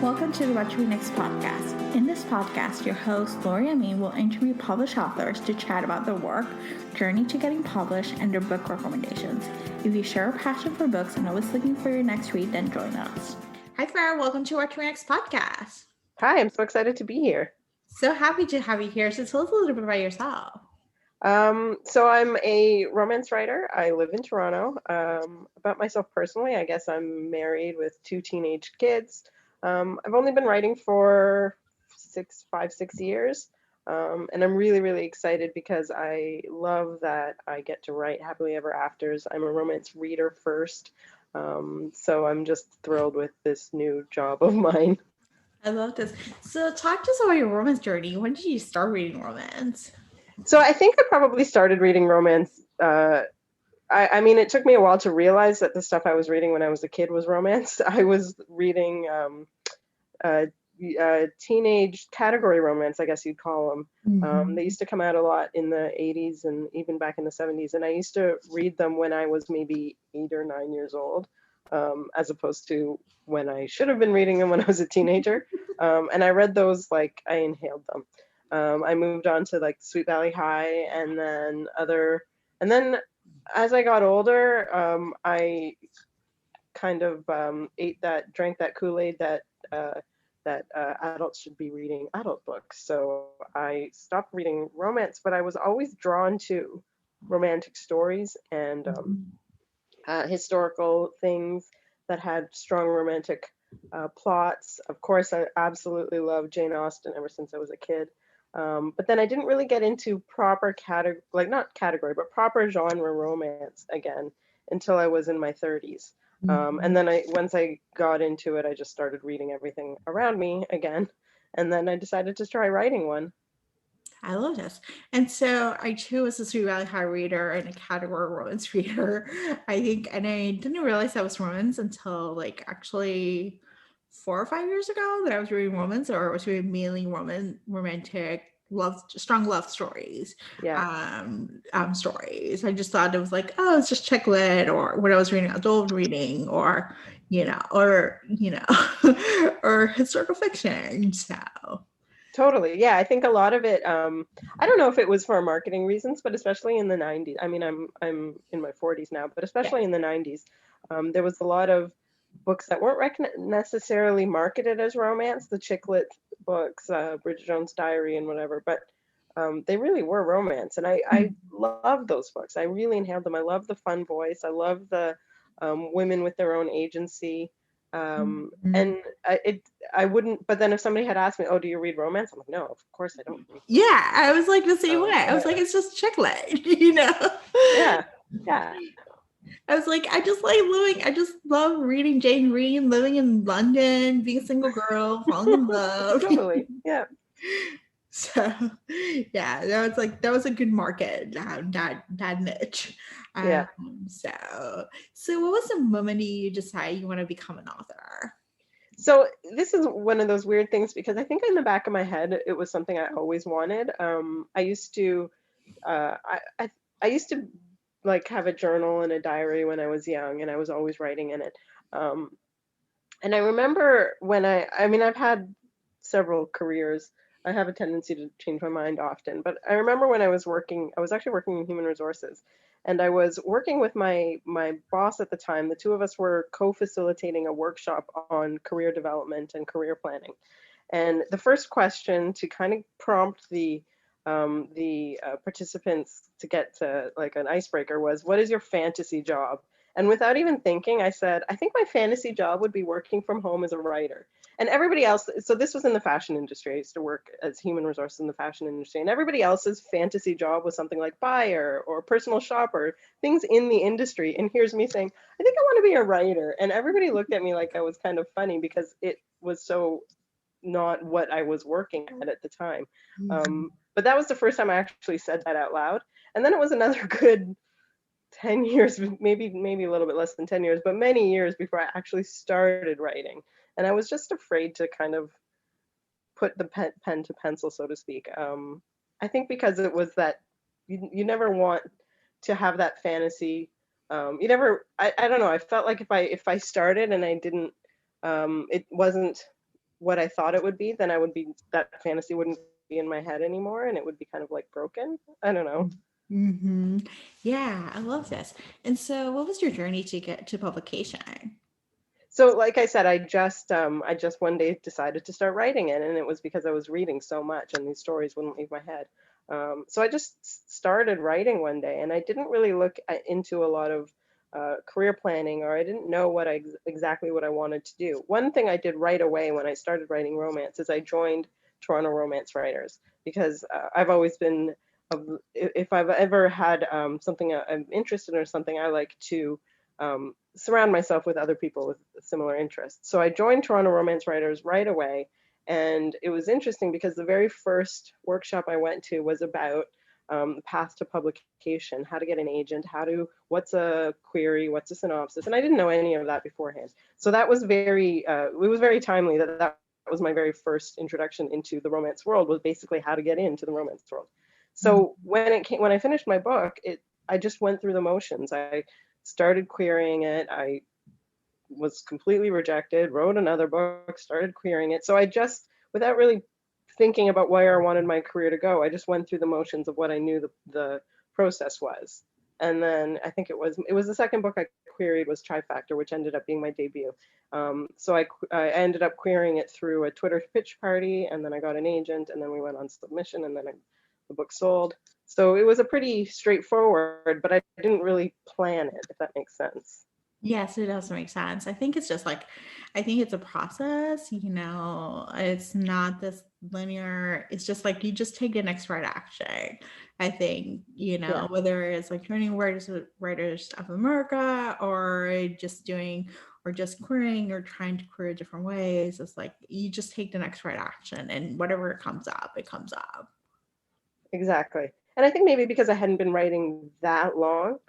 Welcome to the What to Read Next podcast. In this podcast, your host, Lori Amin, will interview published authors to chat about their work, journey to getting published, and their book recommendations. If you share a passion for books and always looking for your next read, then join us. Hi, Farah. Welcome to What to Read Next podcast. Hi, I'm so excited to be here. So happy to have you here. So tell us a little bit about yourself. So I'm a romance writer. I live in Toronto. About myself personally, I guess I'm married with 2 teenage kids. I've only been writing for 6 years. And I'm really, really excited because I love that I get to write happily ever afters. I'm a romance reader first. So I'm just thrilled with this new job of mine. I love this. So talk to us about your romance journey. When did you start reading romance? So I think I probably started reading romance. I mean, it took me a while to realize that the stuff I was reading when I was a kid was romance. I was reading teenage category romance, I guess you'd call them. Mm-hmm. They used to come out a lot in the 80s and even back in the 70s. And I used to read them when I was maybe 8 or 9 years old, as opposed to when I should have been reading them when I was a teenager. And I read those like I inhaled them. I moved on to like Sweet Valley High and then as I got older, I kind of drank that Kool-Aid that adults should be reading adult books. So I stopped reading romance, but I was always drawn to romantic stories and historical things that had strong romantic plots. Of course, I absolutely loved Jane Austen ever since I was a kid. But then I didn't really get into proper proper genre romance again until I was in my 30s. And then once I got into it, I just started reading everything around me again. And then I decided to try writing one. I love this. And so I too was a Sweet Valley High reader and a category romance reader, I think. And I didn't realize that was romance until like actually 4 or 5 years ago that I was reading romance, or I was reading mainly romantic strong love stories. Stories. I just thought it was like, oh, it's just chick lit, or when I was reading adult reading, or or historical fiction. So totally. Yeah, I think a lot of it, I don't know if it was for marketing reasons, but especially in the 90s. I mean, I'm in my 40s now, but especially in the 90s, there was a lot of books that weren't necessarily marketed as romance, the chick lit books, Bridget Jones' Diary and whatever, but they really were romance. And I love those books. I really inhaled them. I love the fun voice. I love the women with their own agency. And I wouldn't, but then if somebody had asked me, oh, do you read romance? I'm like, no, of course I don't read. Yeah, I was like the same way. I was like, it's just chick lit, Yeah. I was like, I just love reading Jane Eyre, living in London, being a single girl, falling in love. Totally, yeah. So, yeah, that was a good market, that niche. Yeah. So what was the moment you decided you want to become an author? So this is one of those weird things because I think in the back of my head it was something I always wanted. I used to like have a journal and a diary when I was young, and I was always writing in it. And I remember when I've had several careers. I have a tendency to change my mind often, but I remember when I was actually working in human resources, and I was working with my boss at the time. The two of us were co-facilitating a workshop on career development and career planning. And the first question to kind of prompt the participants to get to like an icebreaker was, what is your fantasy job? And without even thinking, I said, I think my fantasy job would be working from home as a writer. And everybody else, so this was in the fashion industry. I used to work as human resources in the fashion industry, and everybody else's fantasy job was something like buyer or personal shopper, things in the industry. And here's me saying, I think I want to be a writer. And everybody looked at me like I was kind of funny because it was so not what I was working at the time. But that was the first time I actually said that out loud. And then it was another good 10 years, maybe a little bit less than 10 years, but many years before I actually started writing. And I was just afraid to kind of put the pen to pencil, so to speak. I think because it was that you never want to have that fantasy. I don't know. I felt like if I started and I didn't, it wasn't what I thought it would be, then that fantasy wouldn't be in my head anymore, and it would be kind of like broken. I don't know. Hmm. Yeah, I love this. And so, what was your journey to get to publication? So like I said, I just one day decided to start writing it, and it was because I was reading so much and these stories wouldn't leave my head. So I just started writing one day, and I didn't really look into a lot of career planning, or I didn't know exactly what I wanted to do. One thing I did right away when I started writing romance is I joined Toronto Romance Writers, because I've always been, if I've ever had something I'm interested in or something, I like to surround myself with other people with similar interests. So I joined Toronto Romance Writers right away. And it was interesting because the very first workshop I went to was about the path to publication, how to get an agent, what's a query, what's a synopsis. And I didn't know any of that beforehand. So that was it was very timely that was my very first introduction into the romance world, was basically how to get into the romance world. So when I finished my book, I just went through the motions. I started querying it. I was completely rejected, wrote another book, started querying it. So I just, without really thinking about where I wanted my career to go, I just went through the motions of what I knew the process was. And then I think it was the second book I queried was Trifactor, which ended up being my debut. So I ended up querying it through a Twitter pitch party, and then I got an agent, and then we went on submission, and then the book sold. So it was a pretty straightforward, but I didn't really plan it, if that makes sense. Yes, it does make sense. I think it's just like, I think it's a process, it's not this linear, it's just like you just take the next right action. I think, Yeah. whether it's like joining Writers of America or just querying or trying to query different ways, it's like you just take the next right action and whatever comes up, it comes up. Exactly. And I think maybe because I hadn't been writing that long,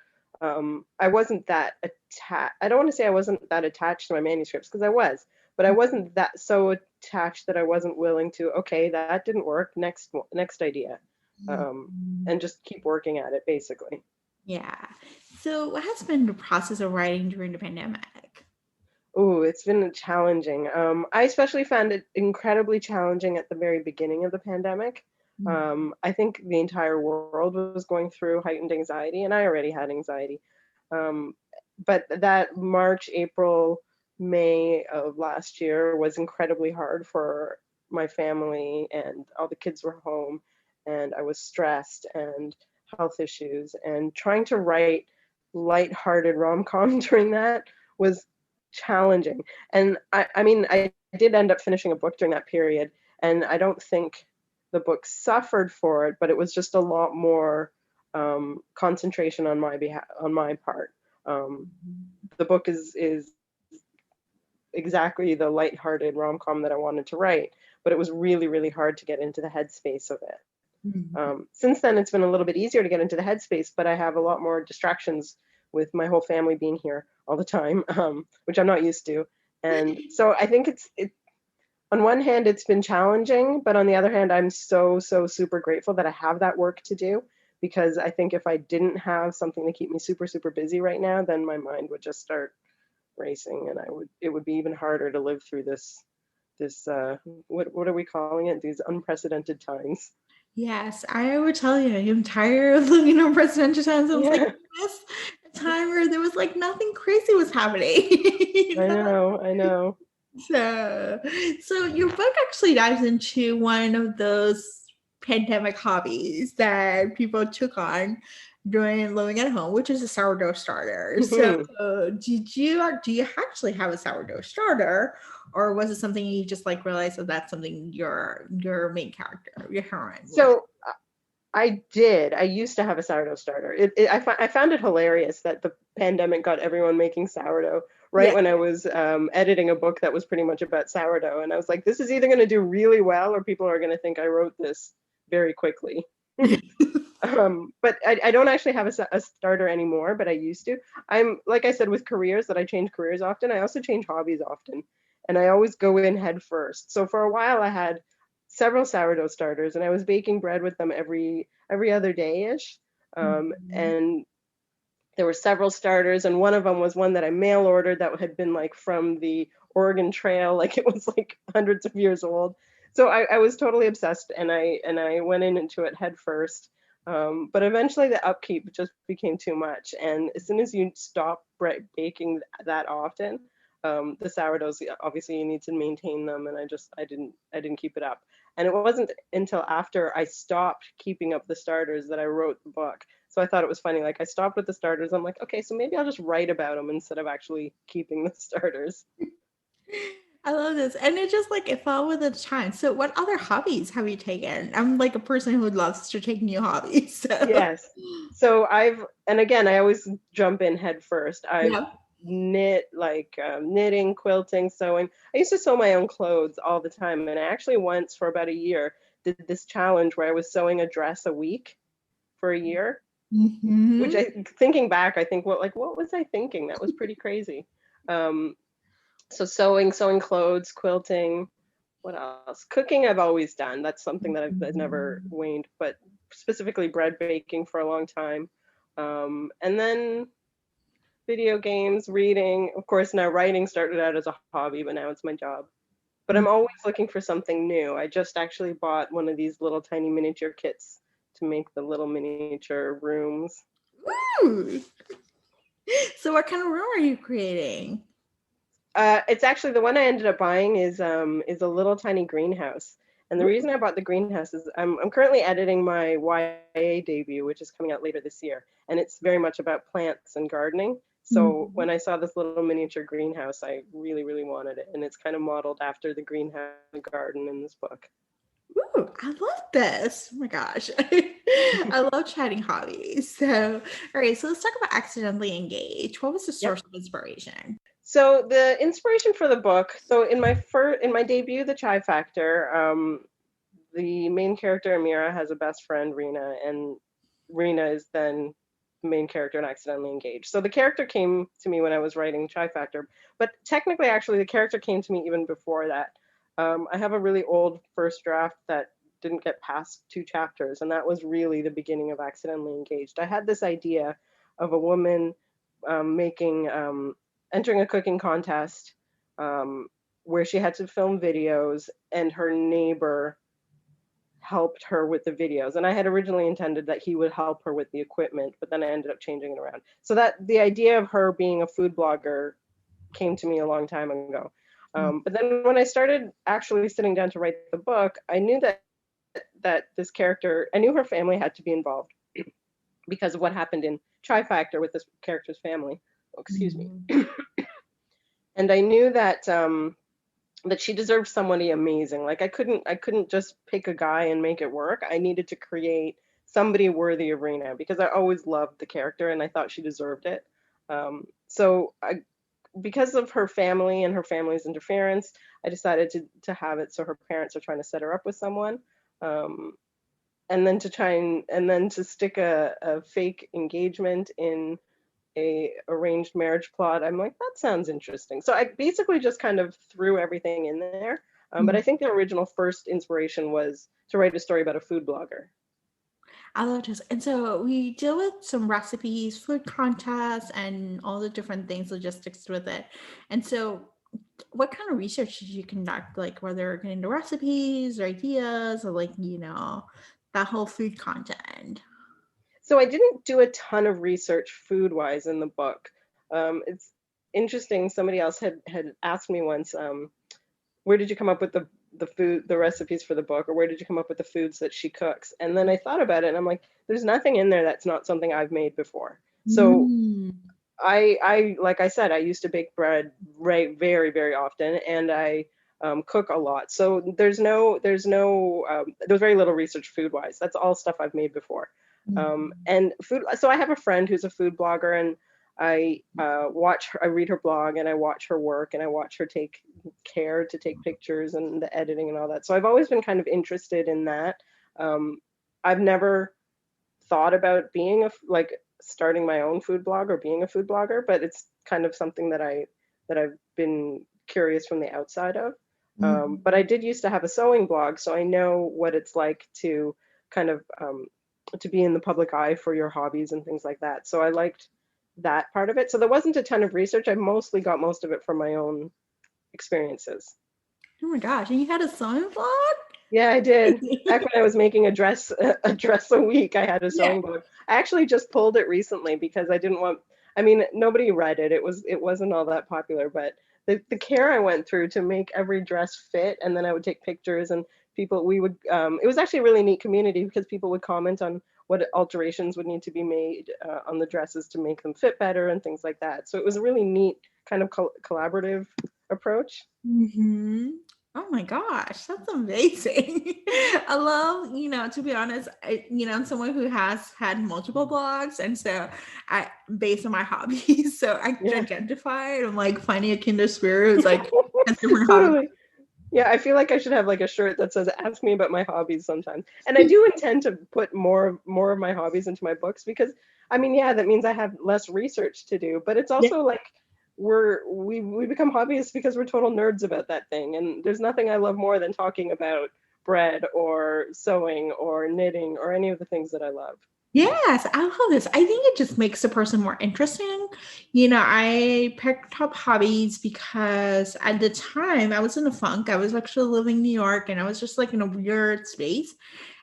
I wasn't that attached. I don't want to say I wasn't that attached to my manuscripts, because I was, but I wasn't that so attached that I wasn't willing to, okay, that didn't work. Next idea. Um, Mhm. and just keep working at it, basically. Yeah. So, what has been the process of writing during the pandemic? Oh, it's been challenging. I especially found it incredibly challenging at the very beginning of the pandemic. I think the entire world was going through heightened anxiety, and I already had anxiety. Um, but that March, April, May of last year was incredibly hard for my family, and all the kids were home, and I was stressed and health issues, and trying to write lighthearted rom-com during that was challenging. And I mean, I did end up finishing a book during that period, and I don't think the book suffered for it, but it was just a lot more concentration on on my part. Um, the book is exactly the lighthearted rom-com that I wanted to write, but it was really, really hard to get into the headspace of it. Mhm. Since then, it's been a little bit easier to get into the headspace, but I have a lot more distractions with my whole family being here all the time, which I'm not used to. And so I think on one hand, it's been challenging, but on the other hand, I'm so super grateful that I have that work to do, because I think if I didn't have something to keep me super busy right now, then my mind would just start racing, and it would be even harder to live through this what are we calling it? These unprecedented times. Yes, I would tell you, I'm tired of living on presidential times. I was like, Yeah, this a time where there was like nothing crazy was happening. I know, I know. So, so your book actually dives into one of those pandemic hobbies that people took on during living at home, which is a sourdough starter. So, Mhm. do you actually have a sourdough starter, or was it something you just like realized that that's something your main character, your heroine would? So I did. I used to have a sourdough starter. I found it hilarious that the pandemic got everyone making sourdough right Yeah. when I was editing a book that was pretty much about sourdough. And I was like, this is either going to do really well, or people are going to think I wrote this very quickly. But I don't actually have a starter anymore, but I used to. I'm, like I said, with careers, that I change careers often. I also change hobbies often, and I always go in head first. So for a while, I had several sourdough starters, and I was baking bread with them every other day ish. Mhm. And there were several starters, and one of them was one that I mail ordered that had been like from the Oregon Trail, like it was like hundreds of years old. So I was totally obsessed, and I went into it head first. But eventually the upkeep just became too much. And as soon as you stop baking that often, the sourdoughs, obviously you need to maintain them, and I didn't keep it up. And it wasn't until after I stopped keeping up the starters that I wrote the book. So I thought it was funny. Like I stopped with the starters. I'm like, okay, so maybe I'll just write about them instead of actually keeping the starters. I love this. And it just like it fell with the time. So what other hobbies have you taken? I'm like a person who loves to take new hobbies. So Yes. So and again, I always jump in head first. I've yeah. knit, like knitting, quilting, sewing. I used to sew my own clothes all the time. And I actually once, for about a year, did this challenge where I was sewing a dress a week for a year, which Hmm. thinking back, I think, what was I thinking? That was pretty crazy. Um, so sewing clothes, quilting, what else? Cooking I've always done. That's something that I've never waned, but specifically bread baking for a long time. And then video games, reading. Of course, now writing started out as a hobby, but now it's my job. But I'm always looking for something new. I just actually bought one of these little tiny miniature kits to make the little miniature rooms. Ooh. So what kind of room are you creating? It's actually the one I ended up buying is a little tiny greenhouse. And the reason I bought the greenhouse is I'm currently editing my YA debut, which is coming out later this year, and it's very much about plants and gardening. So Mhm. when I saw this little miniature greenhouse, I really, really wanted it, and it's kind of modeled after the greenhouse garden in this book. Ooh, I love this. Oh my gosh. I love chatting hobbies. So, all right, so let's talk about accidentally engaged. What was the Yep. source of inspiration? So the inspiration for the book, so in my debut, The Chai Factor, the main character Amira has a best friend Rena, and Rena is then the main character and accidentally engaged. So the character came to me when I was writing Chai Factor, but technically, actually, the character came to me even before that. I have a really old first draft that didn't get past 2 chapters, and that was really the beginning of accidentally engaged. I had this idea of a woman making entering a cooking contest um, where she had to film videos, and her neighbor helped her with the videos. And I had originally intended that he would help her with the equipment, but then I ended up changing it around. So that the idea of her being a food blogger came to me a long time ago. But then when I started actually sitting down to write the book, I knew that this character, I knew her family had to be involved because of what happened in Tri Factor with this character's family. Oh, excuse me. Mhm. And I knew that she deserved somebody amazing. Like I couldn't just pick a guy and make it work. I needed to create somebody worthy of Rena because I always loved the character and I thought she deserved it. Because of her family and her family's interference, I decided to have it so her parents are trying to set her up with someone. Um, and then to try and then to stick a fake engagement in a arranged marriage plot. I'm like, that sounds interesting. So I basically just kind of threw everything in there. But I think the original first inspiration was to write a story about a food blogger. I love this. And so we deal with some recipes, food contests, and all the different things, logistics with it. And so, what kind of research did you conduct? Like, whether getting the recipes or ideas, or like, that whole food content? So I didn't do a ton of research food wise in the book. It's interesting. Somebody else had asked me once, where did you come up with the recipes for the book, or where did you come up with the foods that she cooks? And then I thought about it, and I'm like, there's nothing in there that's not something I've made before. So Mm. I like I said, I used to bake bread very, very often, and I cook a lot. So there's very little research food wise. That's all stuff I've made before. Mhm. And food. So I have a friend who's a food blogger, and I read her blog, and I watch her work, and I watch her take care to take pictures and the editing and all that. So I've always been kind of interested in that. Um, I've never thought about being like starting my own food blog or being a food blogger, but it's kind of something that I've been curious from the outside of. But I Mhm. did used to have a sewing blog, so I know what it's like to kind of to be in the public eye for your hobbies and things like that. So I liked that part of it. So there wasn't a ton of research. I mostly got most of it from my own experiences. Oh my gosh, and you had a sewing blog? Yeah, I did. Back when I was making a dress a week, I had a Yeah. sewing blog. I actually just pulled it recently because I didn't want, I mean, nobody read it. It wasn't all that popular, but the care I went through to make every dress fit, and then I would take pictures and people we would it was actually a really neat community because people would comment on what alterations would need to be made on the dresses to make them fit better and things like that. So it was a really neat kind of collaborative approach. Mhm. Oh my gosh, that's amazing. I love, to be honest, I'm someone who has had multiple blogs, and so I, based on my hobbies, so I can Yeah. identify. And I'm like finding a kindred spirit who's like has different hobbies. Totally. Yeah, I feel like I should have like a shirt that says "Ask me about my hobbies" sometimes. And I do intend to put more of my hobbies into my books because I mean, yeah, that means I have less research to do, but it's Yeah. also like we become hobbyists because we're total nerds about that thing. And there's nothing I love more than talking about bread or sewing or knitting or any of the things that I love. Yes, I love this. I think it just makes a person more interesting. I picked up hobbies because at the time I was in a funk. I was actually living in New York and I was just like in a weird space.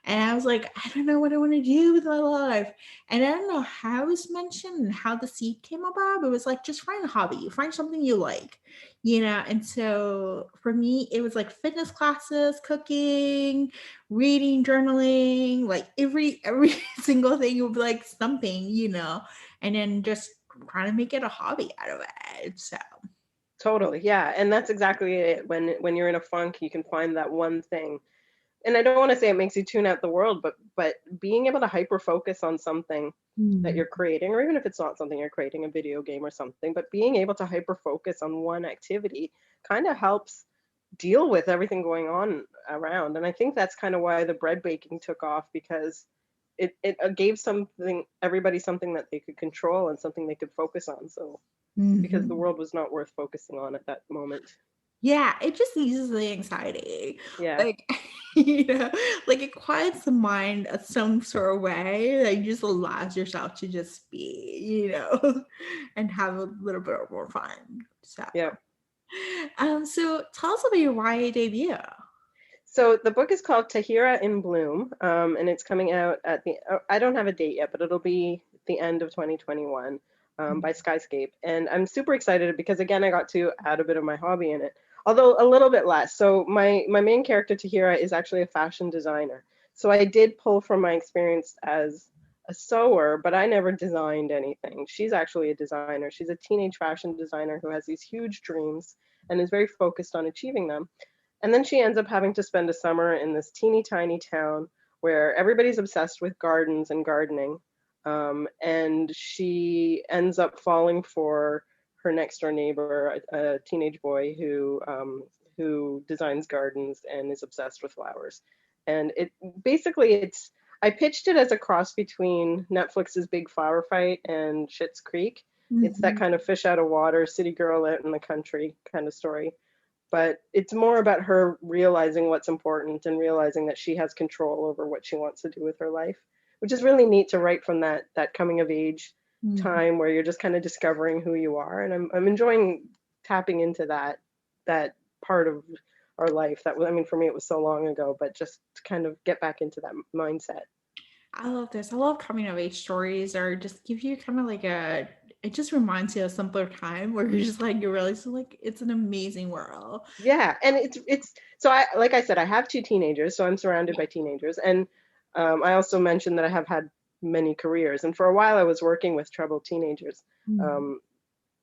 And I was like, I don't know what I want to do with my life. And I don't know how it was mentioned and how the seed came about. But it was like, just find a hobby, find something you like. And so for me, it was like fitness classes, cooking, reading, journaling, like every single thing would be like something, and then just trying to make it a hobby out of it. So Totally. Yeah, and that's exactly it. When you're in a funk, you can find that one thing. And I don't want to say it makes you tune out the world, but being able to hyper focus on something that mm, you're creating, or even if it's not something you're creating, a video game or something, but being able to hyper focus on one activity kind of helps deal with everything going on around. And I think that's kind of why the bread baking took off because it gave something everybody something that they could control and something they could focus on. So because the mhm. world was not worth focusing on at that moment. Yeah, it just eases the anxiety. Yeah. Like, you know, like it quiets the mind in some sort of way. Like just allows yourself to just be, and have a little bit more fun. So, Yeah. so tell us about your YA debut. So the book is called Tahira in Bloom, and it's coming out at I don't have a date yet, but it'll be the end of 2021 by Skyscape. And I'm super excited because again, I got to add a bit of my hobby in it, although a little bit less. So my main character Tahira is actually a fashion designer. So I did pull from my experience as a sewer, but I never designed anything. She's actually a designer. She's a teenage fashion designer who has these huge dreams and is very focused on achieving them. And then she ends up having to spend a summer in this teeny tiny town where everybody's obsessed with gardens and gardening. And she ends up falling for her next door neighbor, a teenage boy who designs gardens and is obsessed with flowers. And it basically I pitched it as a cross between Netflix's Big Flower Fight and Schitt's Creek. It's that Mhm. kind of fish out of water, city girl out in the country kind of story, but it's more about her realizing what's important and realizing that she has control over what she wants to do with her life, which is really neat to write from that coming of age Mhm. time where you're just kind of discovering who you are. And I'm enjoying tapping into that part of our life that I mean for me it was so long ago, but just to kind of get back into that mindset. I love this. I love coming of age stories or just give you kind of like it just reminds you of a simpler time where you're just like, you realize like it's an amazing world. Yeah, and it's so I like I said, I have two teenagers, so I'm surrounded by teenagers, and I also mentioned that I have had many careers, and for a while I was working with troubled teenagers, Mhm. um,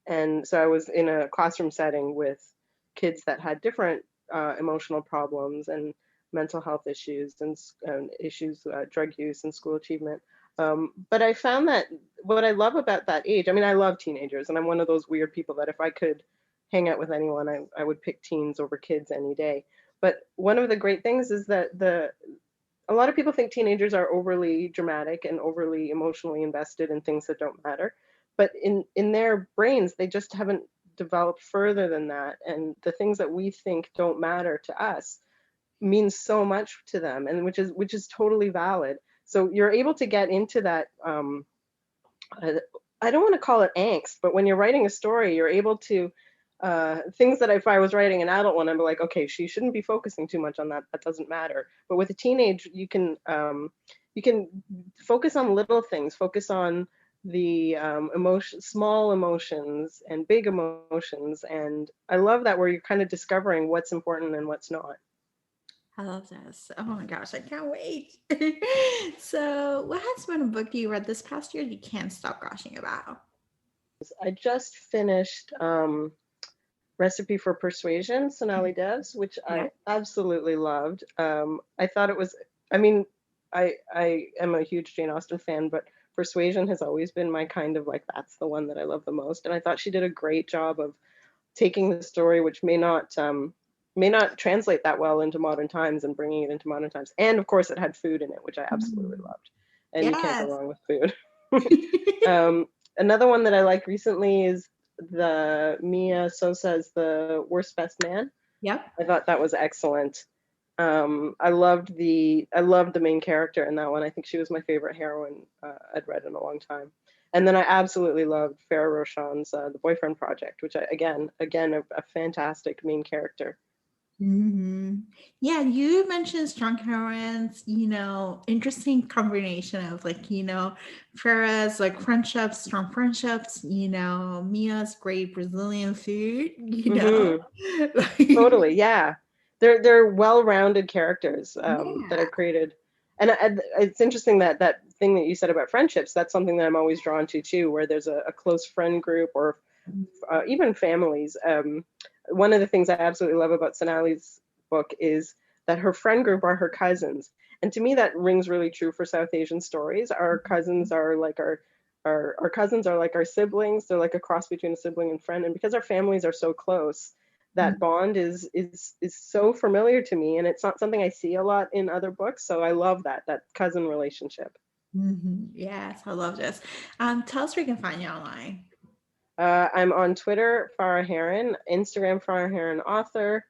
and so I was in a classroom setting with kids that had different emotional problems and mental health issues and issues, drug use and school achievement. But I found that what I love about that age, I mean, I love teenagers, and I'm one of those weird people that if I could hang out with anyone, I would pick teens over kids any day. But one of the great things is that a lot of people think teenagers are overly dramatic and overly emotionally invested in things that don't matter, but in their brains they just haven't developed further than that, and the things that we think don't matter to us means so much to them, and which is totally valid. So you're able to get into that uh, I don't want to call it angst, but when you're writing a story you're able to things that if I was writing an adult one, I'd be like, okay, she shouldn't be focusing too much on that. That doesn't matter. But with a teenage, you can focus on little things, focus on the small emotions and big emotions. And I love that where you're kind of discovering what's important and what's not. I love this. Oh my gosh, I can't wait. So, what has been a book you read this past year you can't stop gushing about? I just finished Recipe for Persuasion, Sonali Dev's, which Yeah. I absolutely loved. I thought it was, I mean, I am a huge Jane Austen fan, but Persuasion has always been my kind of like, that's the one that I love the most. And I thought she did a great job of taking the story, which may not translate that well into modern times, and bringing it into modern times. And of course, it had food in it, which I absolutely Mhm. loved. And you can't go Yes. wrong with food. um, Another one that I liked recently is the Mia Sosa's The Worst Best Man. Yep. I thought that was excellent. I loved the main character in that one. I think she was my favorite heroine I'd read in a long time. And then I absolutely loved Farah Roshan's The Boyfriend Project, which again a fantastic main character. Yeah, you mentioned strong heroines, interesting combination of Farah's like friendships, strong friendships, Mia's great Brazilian food, Hmm. Like, Totally, yeah. They're well-rounded characters that yeah. are created, and it's interesting that that thing that you said about friendships. That's something that I'm always drawn to too, where there's a close friend group or even families. One of the things I absolutely love about Sonali's book is that her friend group are her cousins, and to me that rings really true for South Asian stories. Our cousins are like our cousins are like our siblings. They're like a cross between a sibling and friend, and because our families are so close, that bond is so familiar to me, and it's not something I see a lot in other books. So I love that cousin relationship. Yes, I love this. Tell us where you can find you online. I'm on Twitter, Farah Heron, Instagram, Farah Heron author.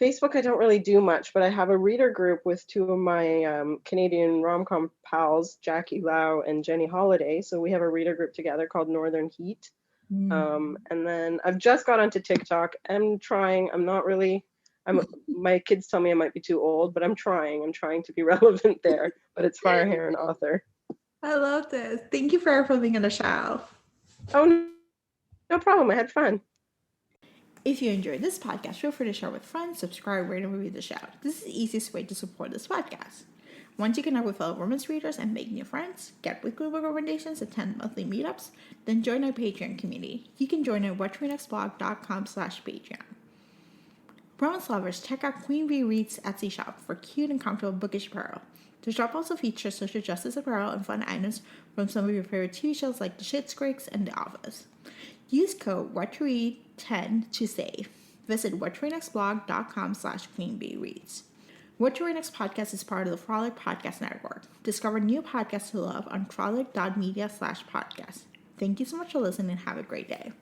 Facebook, I don't really do much, but I have a reader group with two of my Canadian rom-com pals, Jackie Lau and Jenny Holiday. So we have a reader group together called Northern Heat. Mhm. And then I've just got onto TikTok. I'm trying. I'm not really. My kids tell me I might be too old, but I'm trying. I'm trying to be relevant there. But it's Farah Heron author. I love this. Thank you for being on the show. Oh, no problem. I had fun. If you enjoyed this podcast, feel free to share with friends, subscribe, rate, and review the show. This is the easiest way to support this podcast. Once you connect with fellow romance readers and make new friends, get weekly book recommendations, attend monthly meetups, then join our Patreon community. You can join at whattoreadnextblog.com/Patreon. Romance lovers, check out Queen Bee Reads Etsy shop for cute and comfortable bookish apparel. The shop also features social justice apparel and fun items from some of your favorite TV shows like The Schitt's Creek and The Office. Use code WhatToRead10 to save. Visit whattoreadnextblog.com/queenbeereads. What to Read Next podcast is part of the Frolic Podcast Network. Discover new podcasts to love on frolic.media/podcast. Thank you so much for listening and have a great day.